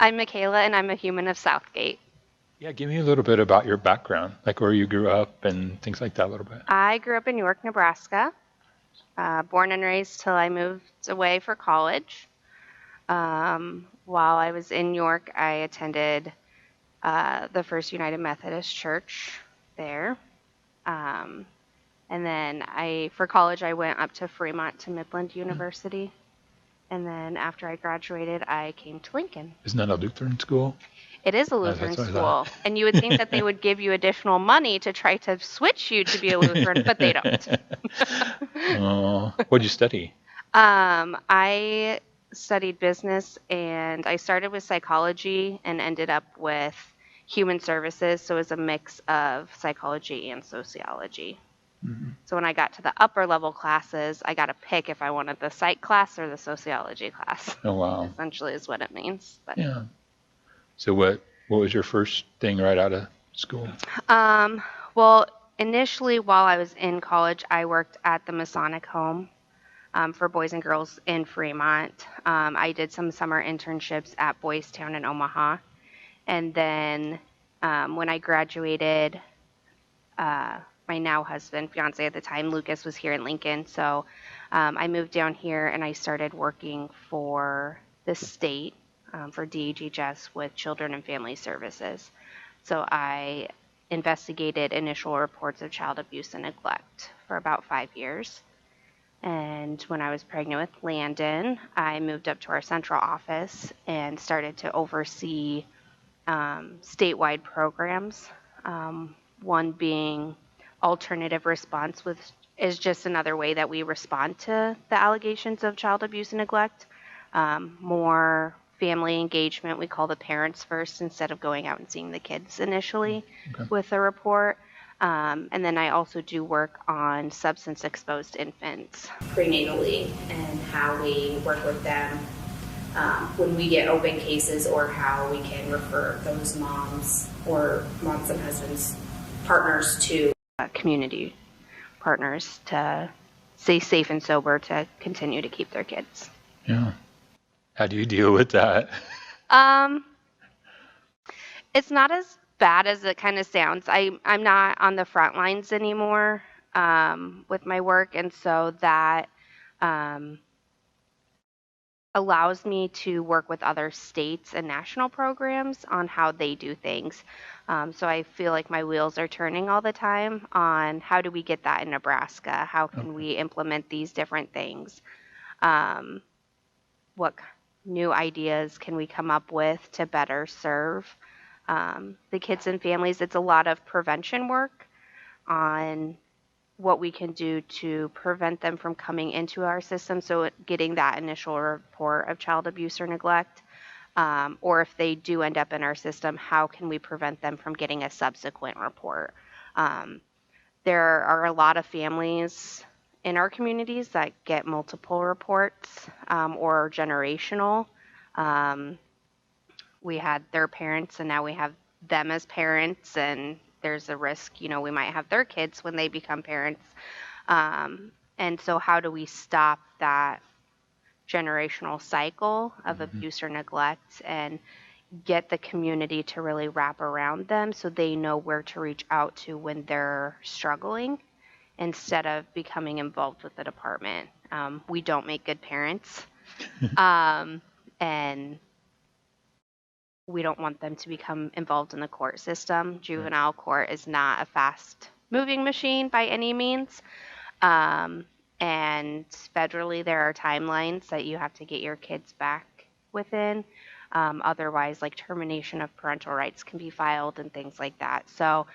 I'm Mikayla, and I'm a human of Southgate. Yeah, give me a little bit about your background, like where you grew up and things like that a little bit. I grew up in York, Nebraska, born and raised till I moved away for college. While I was in York, I attended the First United Methodist Church there. Um, and then for college, I went up to Fremont to Midland University. And then after I graduated, I came to Lincoln. Isn't that a Lutheran school? It is a Lutheran That's what I thought. school, and you would think that they would give you additional money to try to switch you to be a Lutheran, but they don't. What'd you study? I studied business, and I started with psychology and ended up with human services, so it was a mix of psychology and sociology. So when I got to the upper level classes, I got to pick if I wanted the psych class or the sociology class. Oh, wow. Essentially is what it means. But Yeah. So what was your first thing right out of school? Well, initially while I was in college, I worked at the Masonic Home for boys and girls in Fremont. I did some summer internships at Boys Town in Omaha. And then when I graduated, my now husband, fiance at the time, Lucas, was here in Lincoln. So I moved down here and I started working for the state for DHHS with Children and Family Services. So I investigated initial reports of child abuse and neglect for about 5 years. And when I was pregnant with Landon, I moved up to our central office and started to oversee statewide programs. One being alternative response, which is just another way that we respond to the allegations of child abuse and neglect. More family engagement. We call the parents first instead of going out and seeing the kids initially with a report. And then I also do work on substance exposed infants prenatally and how we work with them when we get open cases, or how we can refer those moms or moms and husbands, partners to community partners to stay safe and sober to continue to keep their kids. Yeah. How do you deal with that? It's not as bad as it kind of sounds. I'm not on the front lines anymore with my work, and so that allows me to work with other states and national programs on how they do things. So I feel like my wheels are turning all the time on how do we get that in Nebraska? How can we implement these different things? What new ideas can we come up with to better serve the kids and families? It's a lot of prevention work on what we can do to prevent them from coming into our system. So getting that initial report of child abuse or neglect, or if they do end up in our system, how can we prevent them from getting a subsequent report? There are a lot of families in our communities that get multiple reports or generational. We had their parents and now we have them as parents, and there's a risk, we might have their kids when they become parents. And so how do we stop that generational cycle of abuse or neglect and get the community to really wrap around them so they know where to reach out to when they're struggling instead of becoming involved with the department. We don't make good parents. And we don't want them to become involved in the court system. Juvenile court is not a fast moving machine by any means. And federally, there are timelines that you have to get your kids back within. Otherwise, like termination of parental rights can be filed and things like that. So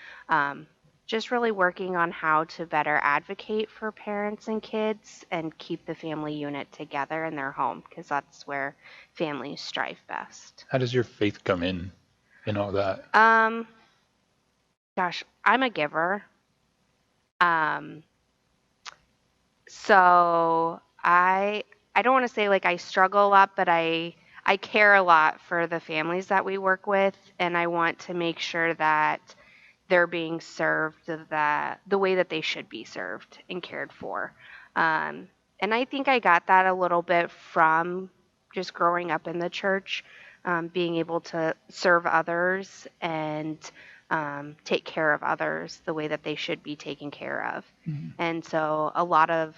just really working on how to better advocate for parents and kids and keep the family unit together in their home, because that's where families strive best. How does your faith come in all that? Gosh, I'm a giver. So I don't want to say like I struggle a lot, but I care a lot for the families that we work with, and I want to make sure that they're being served the way that they should be served and cared for. And I think I got that a little bit from just growing up in the church. being able to serve others and take care of others the way that they should be taken care of. And so a lot of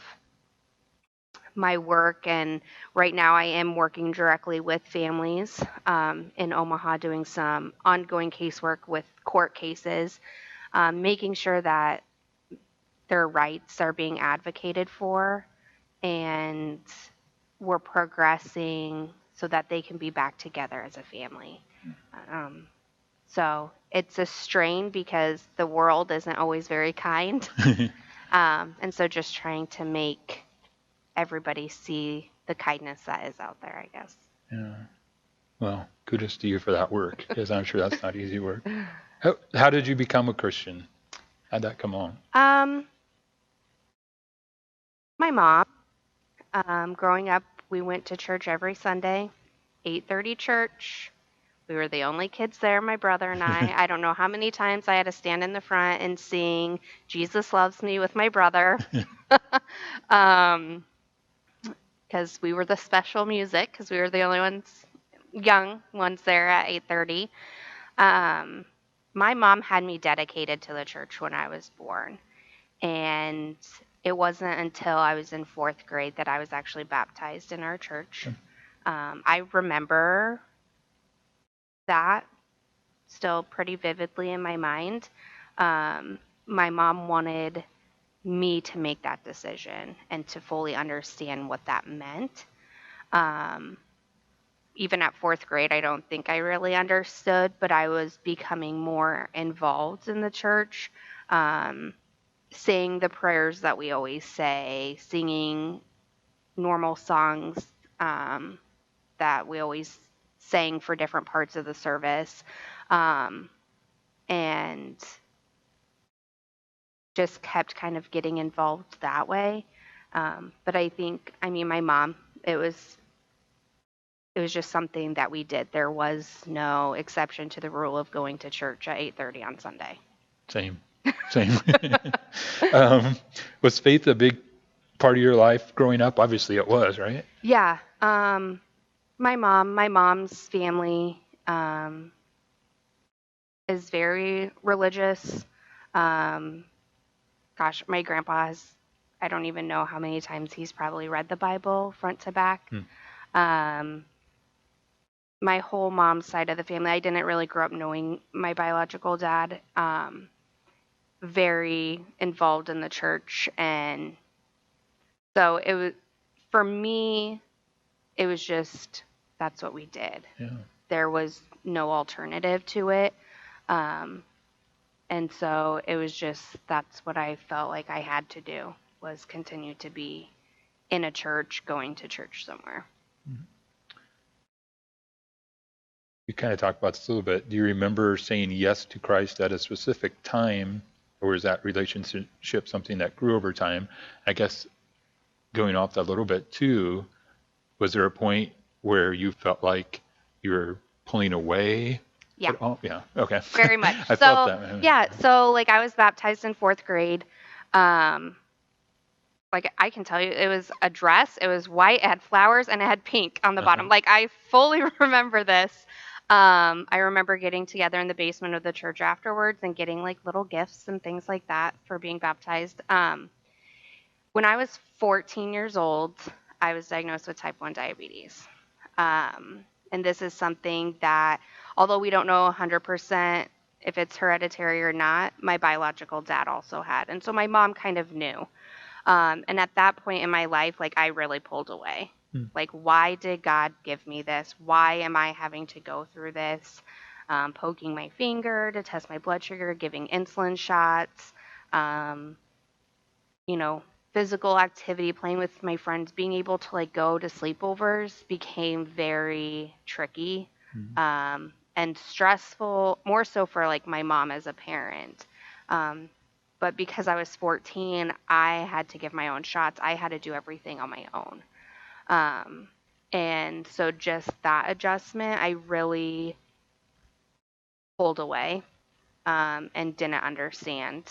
my work, and right now I am working directly with families in Omaha, doing some ongoing casework with court cases, making sure that their rights are being advocated for and we're progressing so that they can be back together as a family. Um, so it's a strain because the world isn't always very kind. And so just trying to make everybody see the kindness that is out there, I guess. Yeah. Well, kudos to you for that work, because I'm sure that's not easy work. How did you become a Christian? How'd that come on? My mom, growing up, we went to church every Sunday, 8:30 church. We were the only kids there, my brother and I. I don't know how many times I had to stand in the front and sing Jesus Loves Me with my brother. Because we were the special music, because we were the only ones, young ones there at 8:30. My mom had me dedicated to the church when I was born. And it wasn't until I was in 4th grade that I was actually baptized in our church. I remember that still pretty vividly in my mind. My mom wanted me to make that decision and to fully understand what that meant. Even at 4th grade, I don't think I really understood, but I was becoming more involved in the church, saying the prayers that we always say, singing normal songs that we always sang for different parts of the service. And just kept kind of getting involved that way. But my mom, it was just something that we did. There was no exception to the rule of going to church at 8:30 on Sunday. Same. Was faith a big part of your life growing up? Obviously it was, right? Yeah. My mom's family is very religious. Gosh, my grandpa I don't even know how many times he's probably read the Bible front to back. My whole mom's side of the family, I didn't really grow up knowing my biological dad. Very involved in the church. And so for me, it was just, that's what we did. Yeah. There was no alternative to it. And so it was just, that's what I felt like I had to do, was continue to be in a church, going to church somewhere. You kind of talked about this a little bit. Do you remember saying yes to Christ at a specific time, or is that relationship something that grew over time? I guess going off that a little bit too, was there a point where you felt like you were pulling away? Yeah. Yeah. Okay. Very much. I felt that. Yeah. So like I was baptized in 4th grade. Like I can tell you, it was a dress. It was white. It had flowers and it had pink on the bottom. Like I fully remember this. I remember getting together in the basement of the church afterwards and getting like little gifts and things like that for being baptized. When I was 14 years old, I was diagnosed with type 1 diabetes. And this is something that, although we don't know 100% if it's hereditary or not, my biological dad also had. And so my mom kind of knew. And at that point in my life, like I really pulled away. Like, why did God give me this? Why am I having to go through this? Poking my finger to test my blood sugar, giving insulin shots, physical activity, playing with my friends, being able to like go to sleepovers became very tricky and stressful, more so for like my mom as a parent. But because I was 14, I had to give my own shots. I had to do everything on my own. And so just that adjustment, I really pulled away and didn't understand.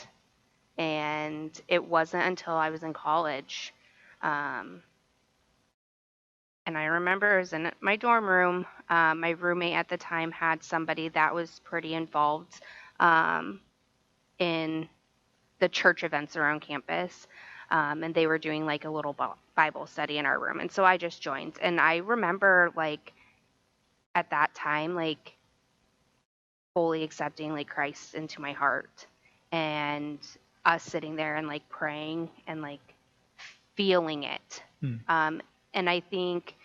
And it wasn't until I was in college and And I remember I was in my dorm room. My roommate at the time had somebody that was pretty involved in the church events around campus. And they were doing like a little Bible study in our room. And so I just joined. And I remember like at that time, like fully accepting like Christ into my heart and us sitting there and like praying and like feeling it. And I think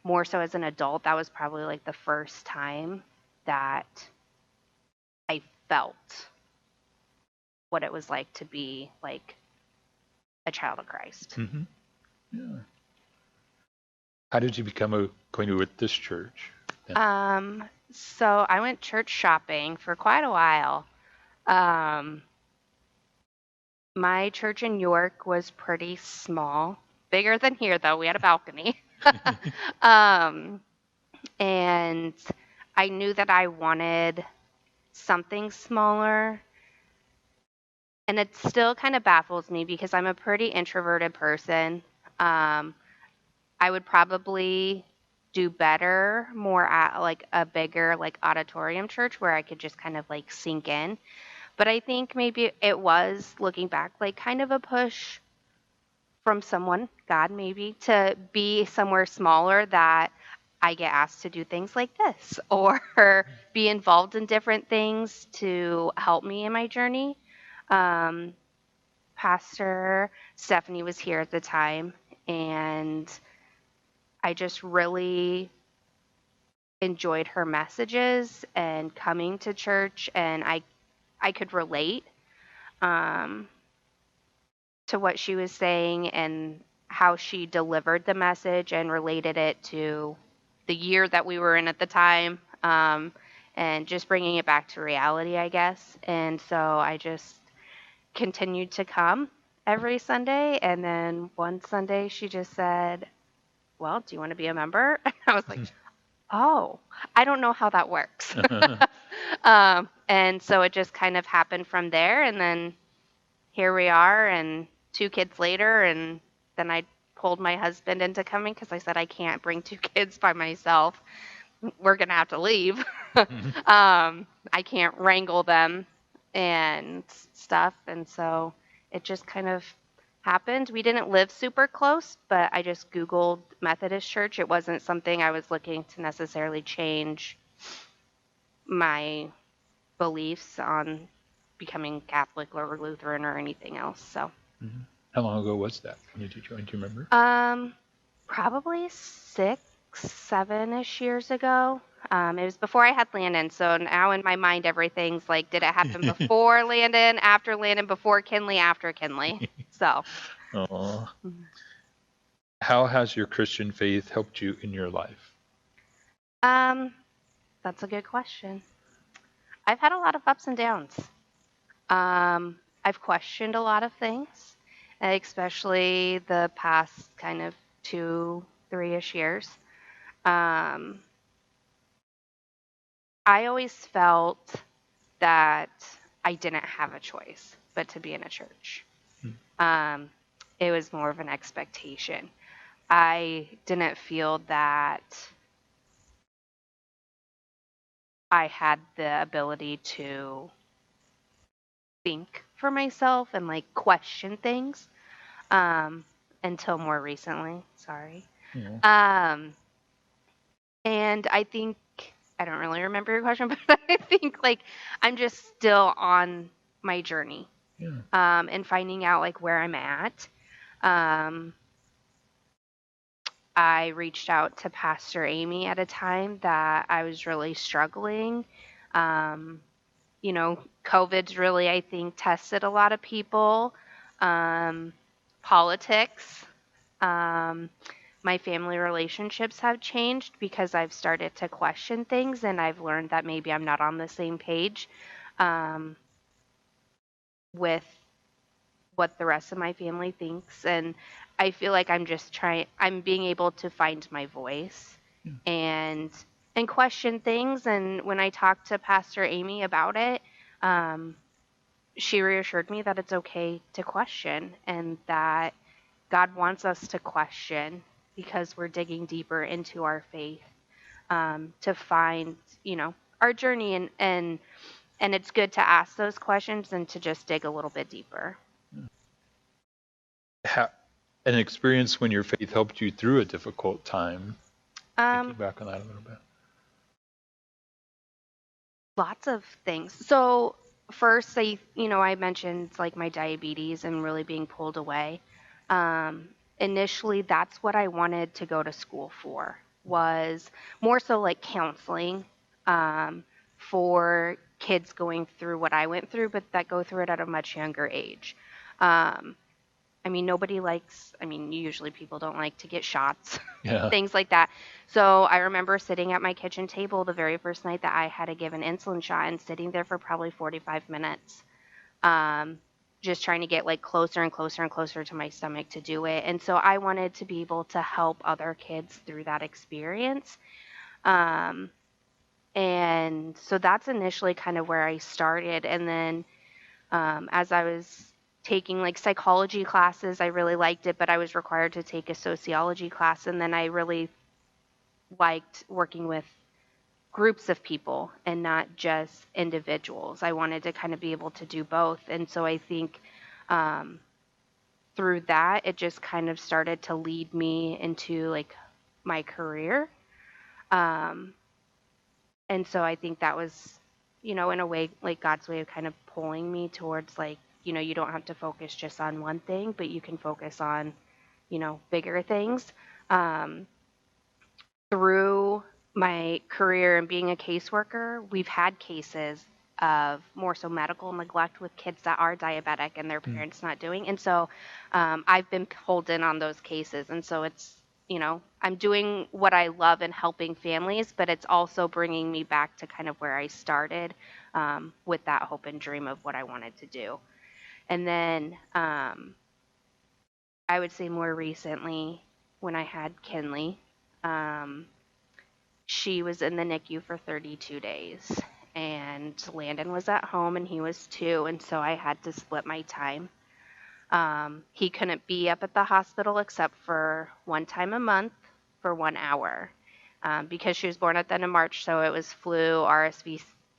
more so as an adult, that was probably like the first time that I felt what it was like to be like a child of Christ. Mm-hmm. Yeah. How did you become acquainted with this church? So I went church shopping for quite a while. My church in York was pretty small, bigger than here though. We had a balcony. um, and I knew that I wanted something smaller. And it still kind of baffles me because I'm a pretty introverted person. I would probably do better more at like a bigger like auditorium church where I could just kind of like sink in. But I think maybe it was looking back like kind of a push from someone, God maybe, to be somewhere smaller that I get asked to do things like this or be involved in different things to help me in my journey. Um, Pastor Stephanie was here at the time, and I just really enjoyed her messages and coming to church, and I could relate um, to what she was saying and how she delivered the message and related it to the year that we were in at the time, and just bringing it back to reality, I guess. And so I just continued to come every Sunday. And then one Sunday she just said, well, do you want to be a member? And I was like, oh, I don't know how that works. And so it just kind of happened from there. And then here we are, and 2 kids later. And then I pulled my husband into coming because I said, I can't bring 2 kids by myself. We're going to have to leave. I can't wrangle them and stuff. And so it just kind of happened. We didn't live super close, but I just Googled Methodist Church. It wasn't something I was looking to necessarily change my beliefs on becoming Catholic or Lutheran or anything else. So, How long ago was that? When did you join? Do you remember? probably 6, 7-ish years ago. It was before I had Landon, so now in my mind everything's like, did it happen before Landon, after Landon, before Kinley, after Kinley? So. Oh. How has your Christian faith helped you in your life? That's a good question. I've had a lot of ups and downs. I've questioned a lot of things, especially the past kind of 2, 3-ish years. I always felt that I didn't have a choice but to be in a church. It was more of an expectation. I didn't feel that I had the ability to think for myself and like question things until more recently. Sorry. Yeah. And I think I don't really remember your question, but I think like I'm just still on my journey, and finding out like where I'm at. I reached out to Pastor Amy at a time that I was really struggling. COVID's really, I think, tested a lot of people. Politics. My family relationships have changed because I've started to question things, and I've learned that maybe I'm not on the same page with what the rest of my family thinks. And I feel like I'm being able to find my voice and question things. And when I talked to Pastor Amy about it, she reassured me that it's okay to question and that God wants us to question because we're digging deeper into our faith, to find, our journey, and it's good to ask those questions and to just dig a little bit deeper. An experience when your faith helped you through a difficult time. Thinking Um, back on that a little bit. Lots of things. So first, I mentioned like my diabetes and really being pulled away. Um, Initially, that's what I wanted to go to school for, was more so like counseling, for kids going through what I went through, but that go through it at a much younger age. Um, I mean, usually people don't like to get shots, Yeah. things like that. So I remember sitting at my kitchen table the very first night that I had to give an insulin shot and sitting there for probably 45 minutes, um, just trying to get like closer and closer and closer to my stomach to do it. And so I wanted to be able to help other kids through that experience. Um, and so that's initially kind of where I started. And then, as I was taking like psychology classes, I really liked it, but I was required to take a sociology class. And then I really liked working with groups of people and not just individuals. I wanted to kind of be able to do both. And so I think, um, through that, it just kind of started to lead me into like my career. Um, and so I think that was, in a way, like God's way of kind of pulling me towards like, you don't have to focus just on one thing, but you can focus on, bigger things. Um, Through my career and being a caseworker, we've had cases of more so medical neglect with kids that are diabetic and their parents not doing. And so, I've been pulled in on those cases. And so it's, I'm doing what I love in helping families, but it's also bringing me back to kind of where I started, with that hope and dream of what I wanted to do. And then, I would say more recently, when I had Kinley, um, she was in the NICU for 32 days, and Landon was at home and he was 2, and so I had to split my time. He couldn't be up at the hospital except for one time a month for 1 hour, because she was born at the end of March, so it was flu,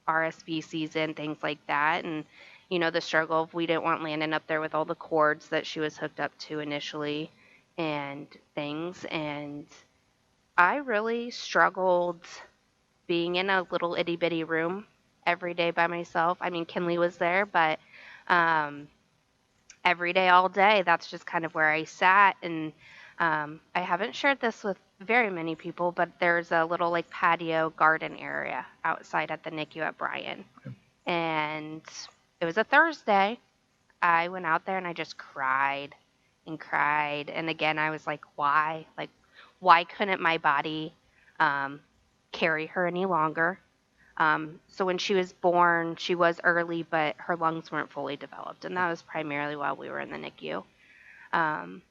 RSV season, things like that, and the struggle of we didn't want Landon up there with all the cords that she was hooked up to initially and things, and I really struggled being in a little itty bitty room every day by myself. I mean, Kinley was there, but, um, every day, all day, that's just kind of where I sat. And, I haven't shared this with very many people, but there's a little like patio garden area outside at the NICU at Bryan. And it was a Thursday. I went out there and I just cried and cried. And again, I was like, why? Like, why couldn't my body, um, carry her any longer? So when she was born, she was early, but her lungs weren't fully developed. And that was primarily while we were in the NICU. Um,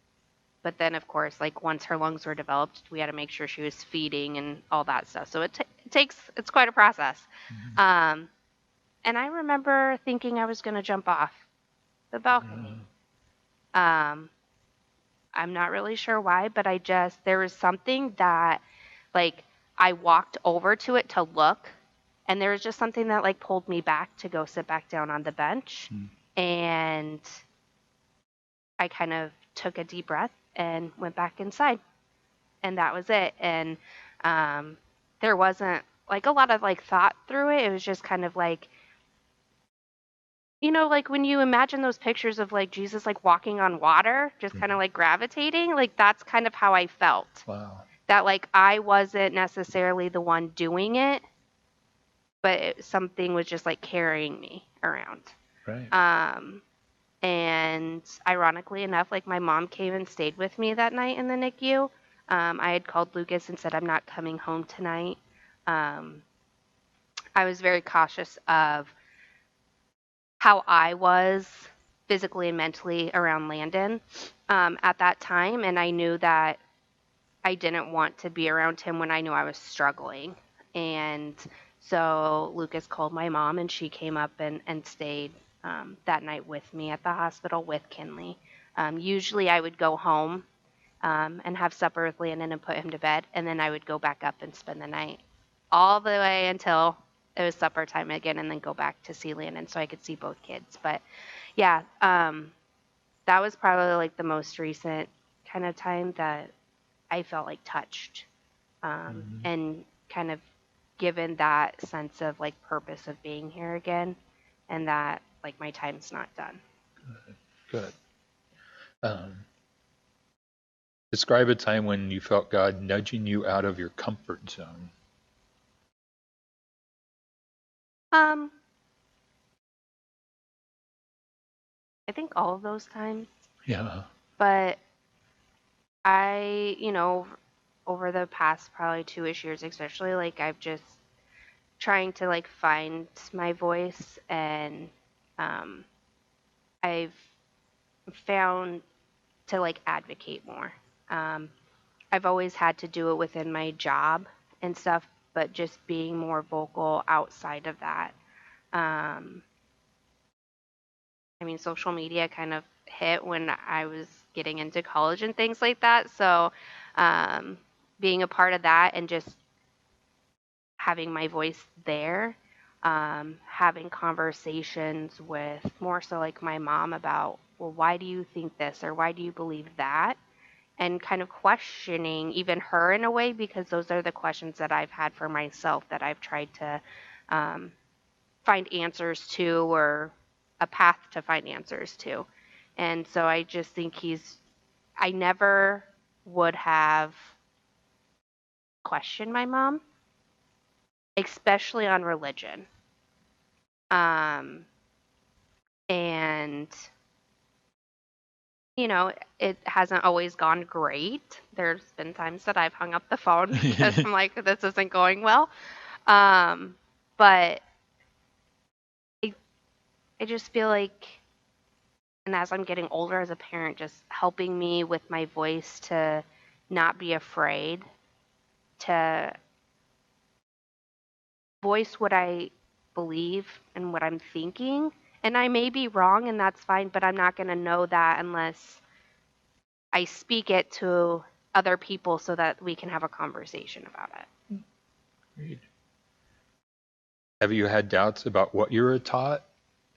but then, of course, like once her lungs were developed, we had to make sure she was feeding and all that stuff. So it's quite a process. Um, and I remember thinking I was going to jump off the balcony. Um, I'm not really sure why, but there was something that, like, I walked over to it to look, and there was just something that, like, pulled me back to go sit back down on the bench. And I kind of took a deep breath and went back inside. And that was it. And, there wasn't, like, a lot of, like, thought through it. It was just kind of like, like when you imagine those pictures of like Jesus like walking on water, just kind of like gravitating, like that's kind of how I felt. Wow. That like I wasn't necessarily the one doing it, but something was just like carrying me around. Right. And ironically enough, like my mom came and stayed with me that night in the NICU. I had called Lucas and said, I'm not coming home tonight. I was very cautious of how I was physically and mentally around Landon, at that time. And I knew that I didn't want to be around him when I knew I was struggling. And so Lucas called my mom and she came up and stayed, that night with me at the hospital with Kinley. Usually I would go home and have supper with Landon and put him to bed. And then I would go back up and spend the night all the way until it was supper time again, and then go back to see Landon so I could see both kids. But yeah, that was probably like the most recent kind of time that I felt like touched, and kind of given that sense of like purpose of being here again, and that like my time's not done. Good. Um, Describe a time when you felt God nudging you out of your comfort zone. Um, I think all of those times, Yeah. but over the past probably 2-ish years, especially, like I've just trying to like find my voice, and um, I've found to like advocate more. Um, I've always had to do it within my job and stuff, but just being more vocal outside of that. Um, I mean, social media kind of hit when I was getting into college and things like that. So, um, being a part of that and just having my voice there, having conversations with more so like my mom about, well, why do you think this, or why do you believe that? And kind of questioning even her in a way, because those are the questions that I've had for myself that I've tried to um, find answers to, or a path to find answers to. And so I just think I never would have questioned my mom, especially on religion. Um, and, it hasn't always gone great. There's been times that I've hung up the phone because I'm like, this isn't going well. Um, but I, I just feel like, and as I'm getting older as a parent, just helping me with my voice to not be afraid to voice what I believe and what I'm thinking. And I may be wrong, and that's fine, but I'm not going to know that unless I speak it to other people so that we can have a conversation about it. Great. Have you had doubts about what you were taught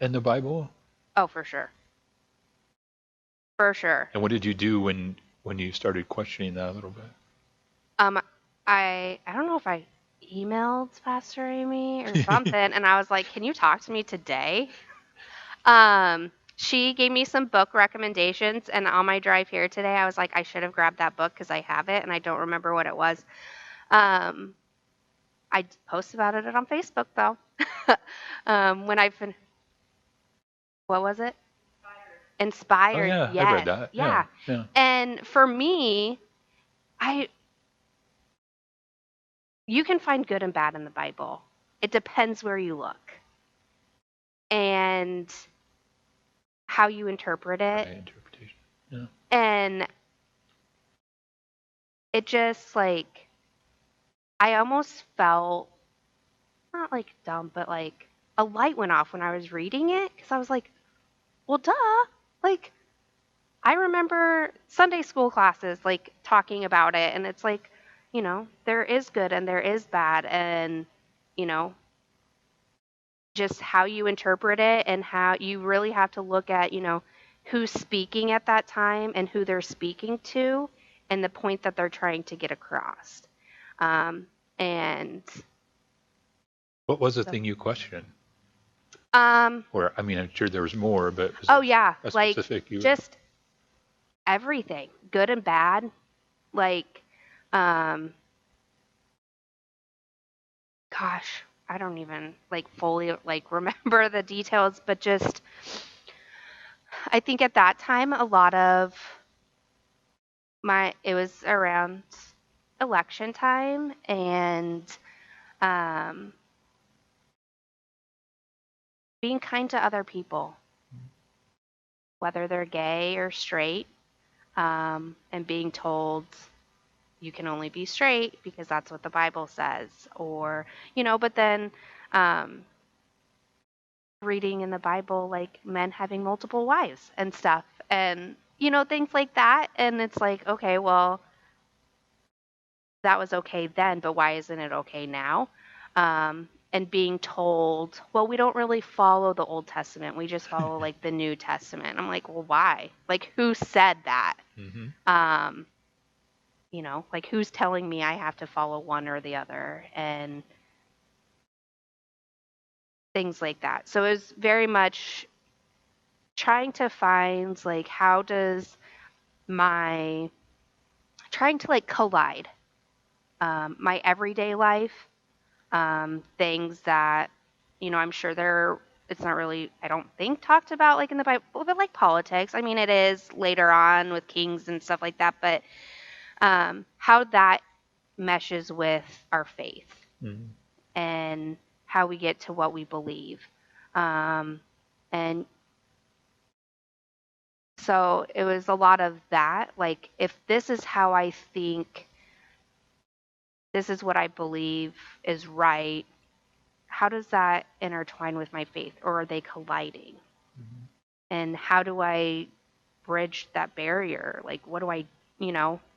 in the Bible? Oh, for sure. For sure. And what did you do when you started questioning that a little bit? Um, I don't know if I emailed Pastor Amy or something, and I was like, "Can you talk to me today?" She gave me some book recommendations, and on my drive here today, I was like, I should have grabbed that book because I have it, and I don't remember what it was. Um, I posted about it on Facebook though. When I what was it? Oh Inspired, yeah, I've read yes, that. Yeah, yeah. yeah. And for me, I you can find good and bad in the Bible. It depends where you look and how you interpret it. Right, interpretation. Yeah. And it just like, I almost felt not like dumb, but like a light went off when I was reading it, because I was like, well, duh. Like, I remember Sunday school classes like talking about it, and it's like, there is good and there is bad, and, you know, just how you interpret it, and how you really have to look at, who's speaking at that time and who they're speaking to and the point that they're trying to get across. And What was the so, thing you questioned? um, Or I mean, I'm sure there was more, but was oh there yeah, a like specific you? just everything, good and bad. Like, um, gosh, I don't even like fully like remember the details, but just I think at that time a lot of it was around election time, and um, being kind to other people, whether they're gay or straight, and being told you can only be straight because that's what the Bible says, or, but then um, reading in the Bible like men having multiple wives and stuff. And things like that. And it's like, okay, well, that was okay then, but why isn't it okay now? And being told, well, we don't really follow the Old Testament. We just follow like the New Testament. I'm like, well, why? Like, who said that? Mm-hmm. Um, like who's telling me I have to follow one or the other and things like that. So it was very much trying to find like how does my trying to like collide my everyday life, things that I'm sure it's not really, I don't think, talked about like in the Bible, but like politics. I mean, it is later on with kings and stuff like that, but how that meshes with our faith Mm-hmm. and how we get to what we believe. Um, and so it was a lot of that. Like, if this is how I think, this is what I believe is right, how does that intertwine with my faith, or are they colliding? Mm-hmm. And how do I bridge that barrier? Like, what do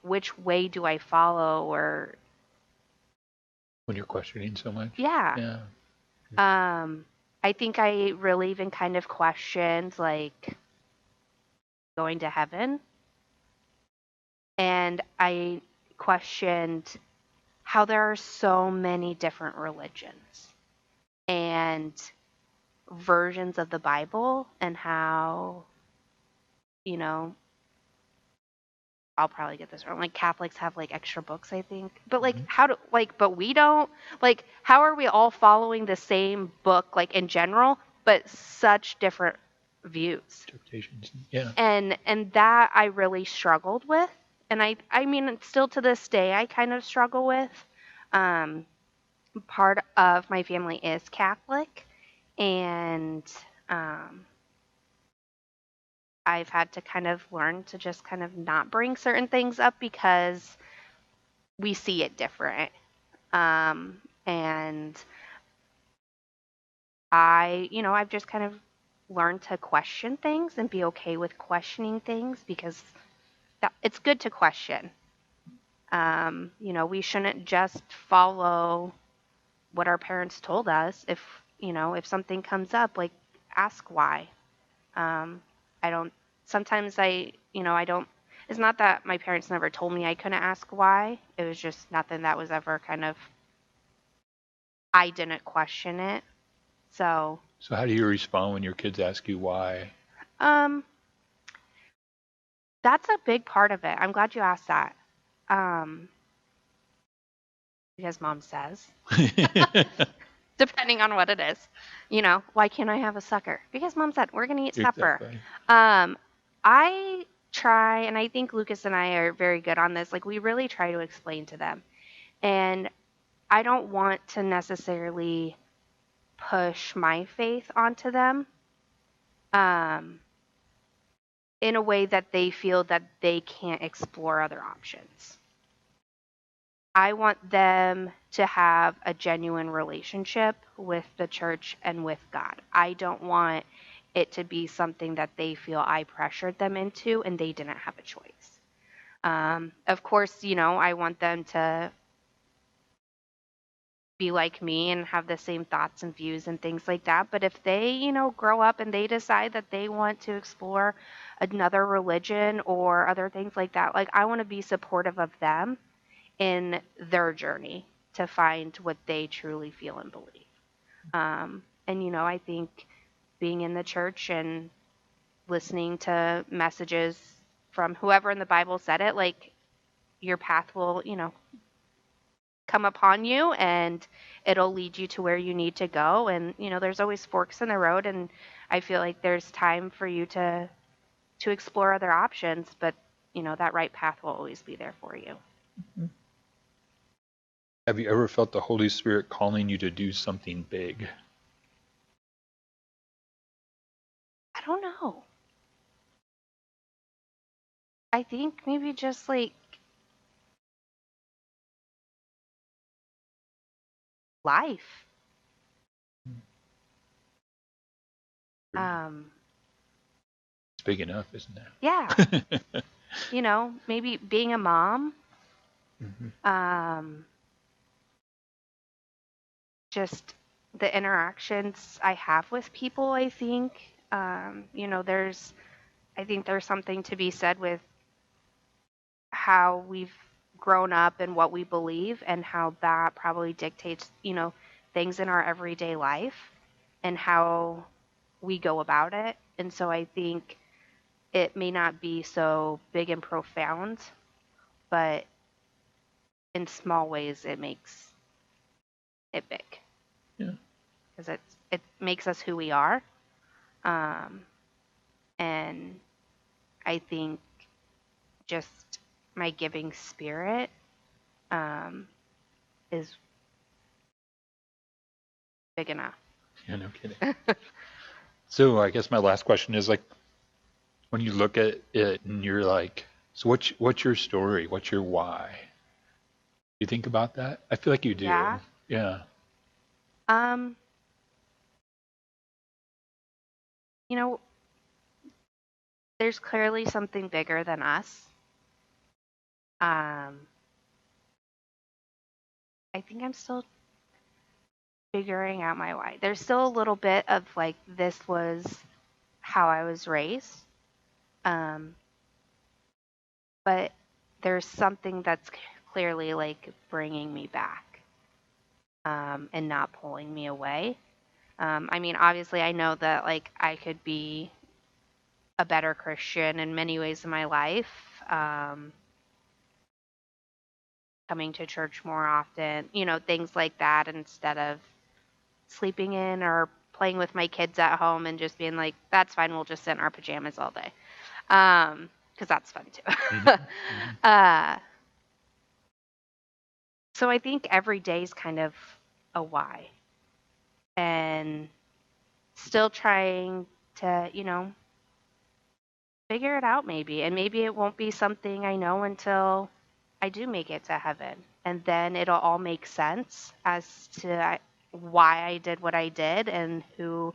which way do I follow? Or, When you're questioning so much. yeah. Yeah. I think I really even kind of questioned, like, going to heaven. And I questioned how there are so many different religions and versions of the Bible, and how, you know, I'll probably get this wrong. Like Catholics have like extra books, I think. But like Mm-hmm. but we don't. Like, how are we all following the same book like in general, but such different views? Interpretations. Yeah. And that I really struggled with. And I mean, still to this day I kind of struggle with. Um Part of my family is Catholic, and um I've had to kind of learn to just kind of not bring certain things up because we see it different. And I've just kind of learned to question things and be okay with questioning things, because it's good to question. We shouldn't just follow what our parents told us. If something comes up, like, ask why. I don't, sometimes I don't, it's not that my parents never told me I couldn't ask why. It was just nothing that was ever kind of, I didn't question it. So, So how do you respond when your kids ask you why? um, that's a big part of it. I'm glad you asked that. Um, because mom says, depending on what it is, why can't I have a sucker? Because mom said, we're going to eat supper. Exactly. Um, I try, and I think Lucas and I are very good on this. Like, we really try to explain to them. And I don't want to necessarily push my faith onto them, um, in a way that they feel that they can't explore other options. I want them to have a genuine relationship with the church and with God. I don't want it to be something that they feel I pressured them into and they didn't have a choice. Of course, I want them to be like me and have the same thoughts and views and things like that. But if they, grow up and they decide that they want to explore another religion or other things like that, like, I want to be supportive of them in their journey to find what they truly feel and believe. And, I think being in the church and listening to messages from whoever in the Bible said it, like, your path will, come upon you, and it'll lead you to where you need to go. And, there's always forks in the road, and I feel like there's time for you to explore other options, but, that right path will always be there for you. Have you ever felt the Holy Spirit calling you to do something big? I don't know. I think maybe just like life. Um, big enough, isn't Yeah. it? Maybe being a mom, Mhm. um, just the interactions I have with people, I think, I think there's something to be said with how we've grown up and what we believe and how that probably dictates, things in our everyday life and how we go about it. And so I think it may not be so big and profound, but in small ways it makes it big Yeah. because it makes us who we are. Um, and I think just my giving spirit um, is big enough. Yeah, no kidding. So I guess my last question is like, when you look at it and you're like, so what's your story? What's your why? You think about that? I feel like you do. Yeah. Yeah. Um, you know, there's clearly something bigger than us. Um, I think I'm still figuring out my why. There's still a little bit of like, this was how I was raised. Um, but there's something that's clearly like bringing me back and not pulling me away. I mean, obviously, I know that like I could be a better Christian in many ways in my life, coming to church more often, things like that instead of sleeping in or playing with my kids at home and just being like, that's fine, we'll just sit in our pajamas all day. Because that's fun too. Hmm. Hmm. uh, so I think every day is kind of a why. And still trying to, figure it out maybe. And maybe it won't be something I know until I do make it to heaven. And then it'll all make sense as to why I did what I did and who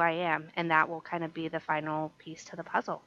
I am. And that will kind of be the final piece to the puzzle.